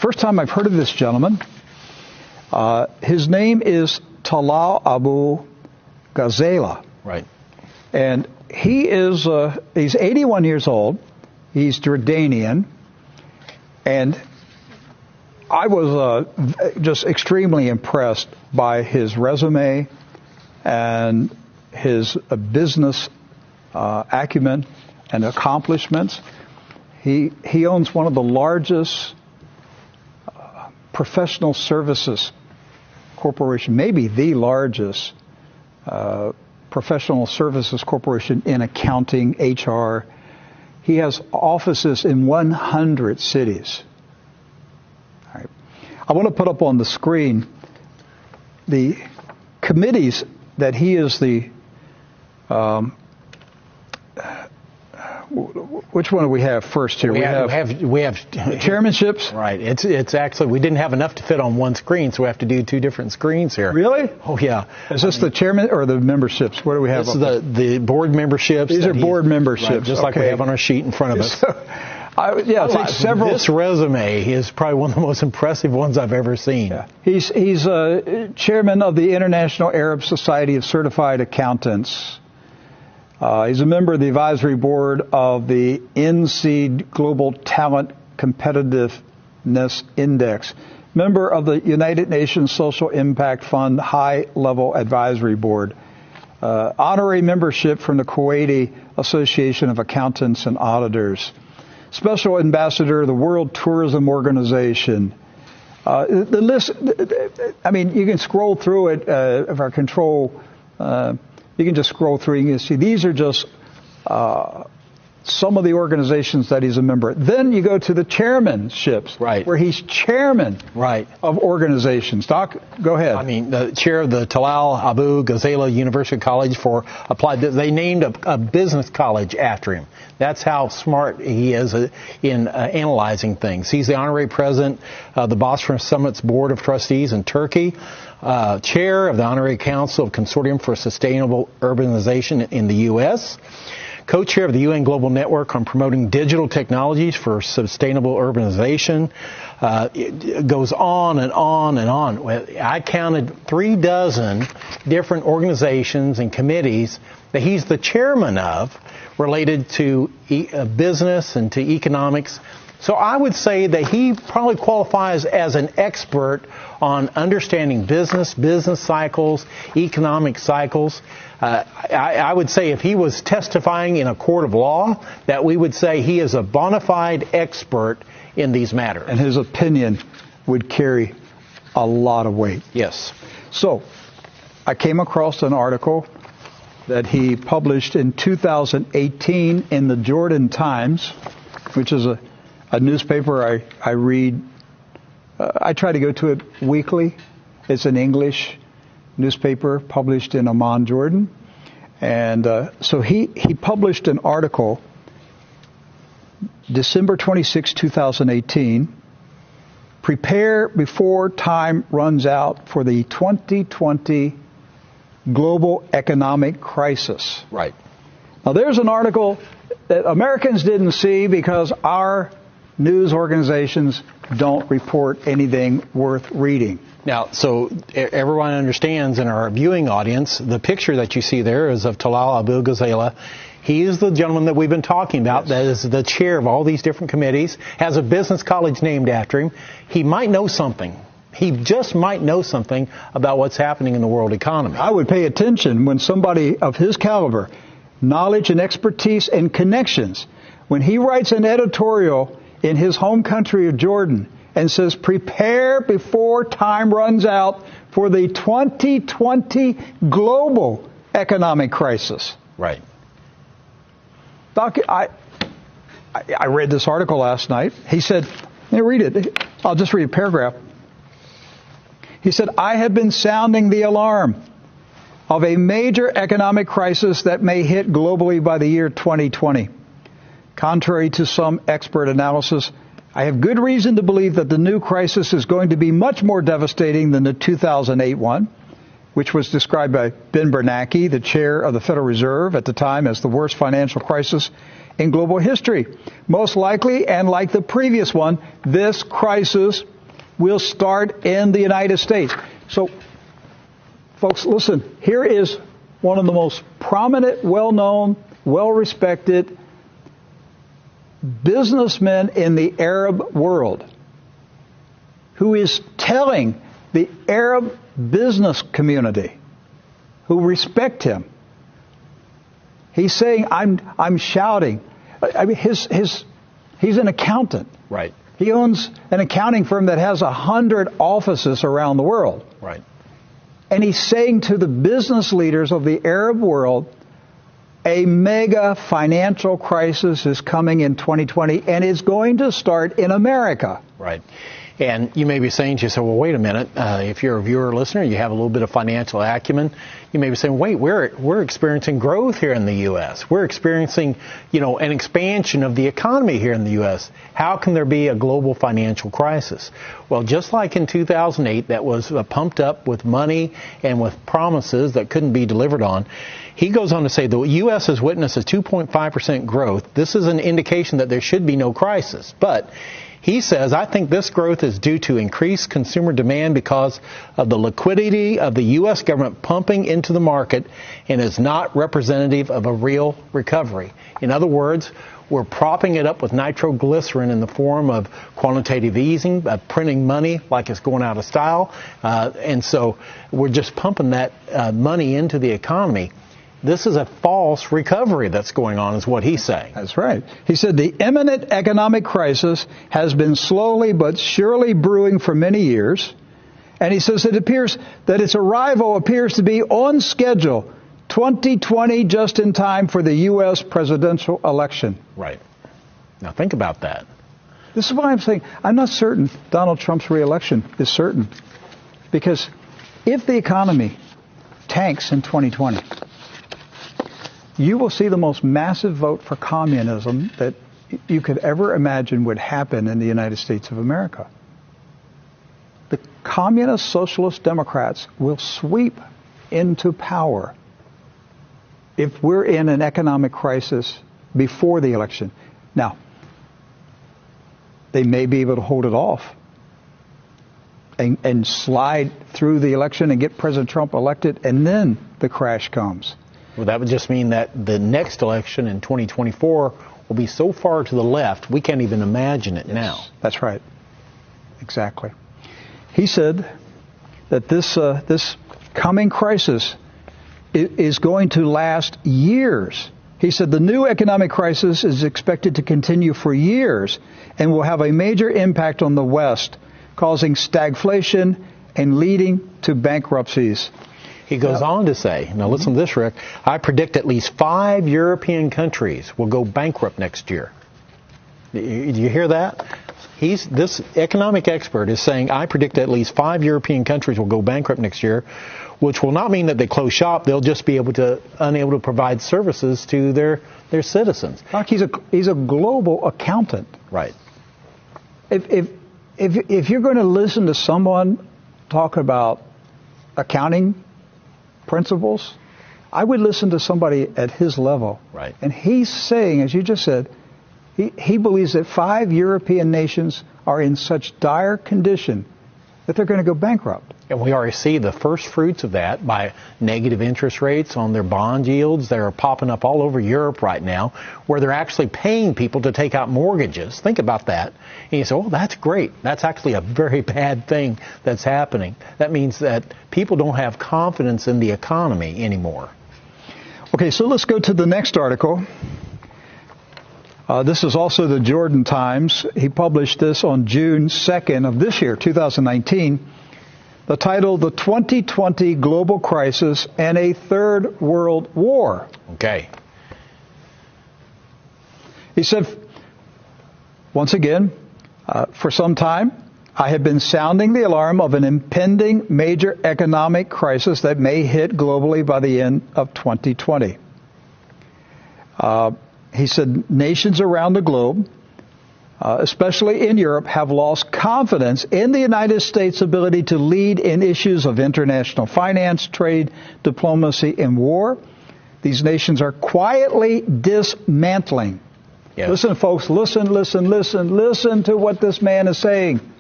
first time I've heard of this gentleman. His name is Talal Abu Ghazala. Right. And he's 81 years old. He's Jordanian. And I was just extremely impressed by his resume and his business acumen and accomplishments. He owns one of the largest professional services corporation, maybe the largest professional services corporation in accounting, HR. He has offices in 100 cities. All right. I want to put up on the screen the committees that he is the which one do we have first here? We have chairmanships. Right. It's actually, we didn't have enough to fit on one screen, so we have to do two different screens here. Really? Oh yeah. Is this the chairman or the memberships? What do we have? This is the board memberships. These are board memberships, right, just like we have on our sheet in front of us. Several. This resume is probably one of the most impressive ones I've ever seen. Yeah. He's chairman of the International Arab Society of Certified Accountants. He's a member of the advisory board of the NC Global Talent Competitiveness Index, member of the United Nations Social Impact Fund High Level Advisory Board, honorary membership from the Kuwaiti Association of Accountants and Auditors, special ambassador of the World Tourism Organization. The list, I mean, you can scroll through it of our control. You can just scroll through. You can see these are just some of the organizations that he's a member. Then you go to the chairmanships, right, where he's chairman, right, of organizations. Doc, go ahead. I mean, the chair of the Talal Abu Ghazala University College for Applied. They named a business college after him. That's how smart he is in analyzing things. He's the honorary president of the Bosphorus Summit's Board of Trustees in Turkey. Chair of the Honorary Council of Consortium for Sustainable Urbanization in the U.S., co-chair of the UN Global Network on Promoting Digital Technologies for Sustainable Urbanization. It goes on and on and on. I counted 36 different organizations and committees that he's the chairman of related to business and to economics. So I would say that he probably qualifies as an expert on understanding business cycles, economic cycles. I would say if he was testifying in a court of law, that we would say he is a bona fide expert in these matters. And his opinion would carry a lot of weight. Yes. So I came across an article that he published in 2018 in the Jordan Times, which is a newspaper I read. I try to go to it weekly. It's an English newspaper published in Amman, Jordan. And so he published an article December 26, 2018, Prepare Before Time Runs Out for the 2020 Global Economic Crisis. Right. Now there's an article that Americans didn't see because our news organizations don't report anything worth reading. Now, so everyone understands in our viewing audience, the picture that you see there is of Talal Abu Ghazala. He is the gentleman that we've been talking about, yes, that is the chair of all these different committees, has a business college named after him. He might know something. He just might know something about what's happening in the world economy. I would pay attention when somebody of his caliber, knowledge and expertise and connections, when he writes an editorial in his home country of Jordan and says, prepare before time runs out for the 2020 global economic crisis. Right. Doc, I read this article last night. He said, let me read it. I'll just read a paragraph. He said, I have been sounding the alarm of a major economic crisis that may hit globally by the year 2020. Contrary to some expert analysis, I have good reason to believe that the new crisis is going to be much more devastating than the 2008 one, which was described by Ben Bernanke, the chair of the Federal Reserve at the time, as the worst financial crisis in global history. Most likely, and like the previous one, this crisis will start in the United States. So, folks, listen, here is one of the most prominent, well-known, well-respected businessmen in the Arab world who is telling the Arab business community who respect him. He's saying, I'm shouting. I mean, he's an accountant. Right. He owns an accounting firm that has 100 offices around the world. Right. And he's saying to the business leaders of the Arab world, a mega financial crisis is coming in 2020, and it's going to start in America. Right. And you may be saying to yourself, well, wait a minute. If you're a viewer or listener, you have a little bit of financial acumen. You may be saying, wait, we're experiencing growth here in the U.S. We're experiencing, an expansion of the economy here in the U.S. How can there be a global financial crisis? Well, just like in 2008, that was pumped up with money and with promises that couldn't be delivered on. He goes on to say the U.S. has witnessed a 2.5% growth. This is an indication that there should be no crisis. But he says, I think this growth is due to increased consumer demand because of the liquidity of the U.S. government pumping into the market and is not representative of a real recovery. In other words, we're propping it up with nitroglycerin in the form of quantitative easing, printing money like it's going out of style. And so we're just pumping that money into the economy. This is a false recovery that's going on, is what he's saying. That's right. He said the imminent economic crisis has been slowly but surely brewing for many years. And he says it appears that its arrival appears to be on schedule, 2020, just in time for the U.S. presidential election. Right. Now think about that. This is why I'm saying I'm not certain Donald Trump's reelection is certain. Because if the economy tanks in 2020, you will see the most massive vote for communism that you could ever imagine would happen in the United States of America. The communist, socialist Democrats will sweep into power if we're in an economic crisis before the election. Now, they may be able to hold it off and slide through the election and get President Trump elected, and then the crash comes. Well, that would just mean that the next election in 2024 will be so far to the left, we can't even imagine it now. That's right. Exactly. He said that this coming crisis is going to last years. He said the new economic crisis is expected to continue for years and will have a major impact on the West, causing stagflation and leading to bankruptcies. He goes on to say, now listen to this, Rick, I predict at least 5 European countries will go bankrupt next year. Do you hear that? This economic expert is saying, I predict at least 5 European countries will go bankrupt next year, which will not mean that they close shop. They'll just be unable to provide services to their citizens. He's a global accountant. Right. If you're going to listen to someone talk about accounting principles, I would listen to somebody at his level. Right. And he's saying, as you just said, he believes that 5 European nations are in such dire condition that they're going to go bankrupt. And we already see the first fruits of that by negative interest rates on their bond yields. They're popping up all over Europe right now, where they're actually paying people to take out mortgages. Think about that. And you say, oh, that's great. That's actually a very bad thing that's happening. That means that people don't have confidence in the economy anymore. Okay, so let's go to the next article. This is also the Jordan Times. He published this on June 2nd of this year, 2019. The title, The 2020 Global Crisis and a Third World War. Okay. He said, once again, for some time, I have been sounding the alarm of an impending major economic crisis that may hit globally by the end of 2020. He said nations around the globe, especially in Europe, have lost confidence in the United States' ability to lead in issues of international finance, trade, diplomacy, and war. These nations are quietly dismantling Yeah. Listen, folks, listen to what this man is saying.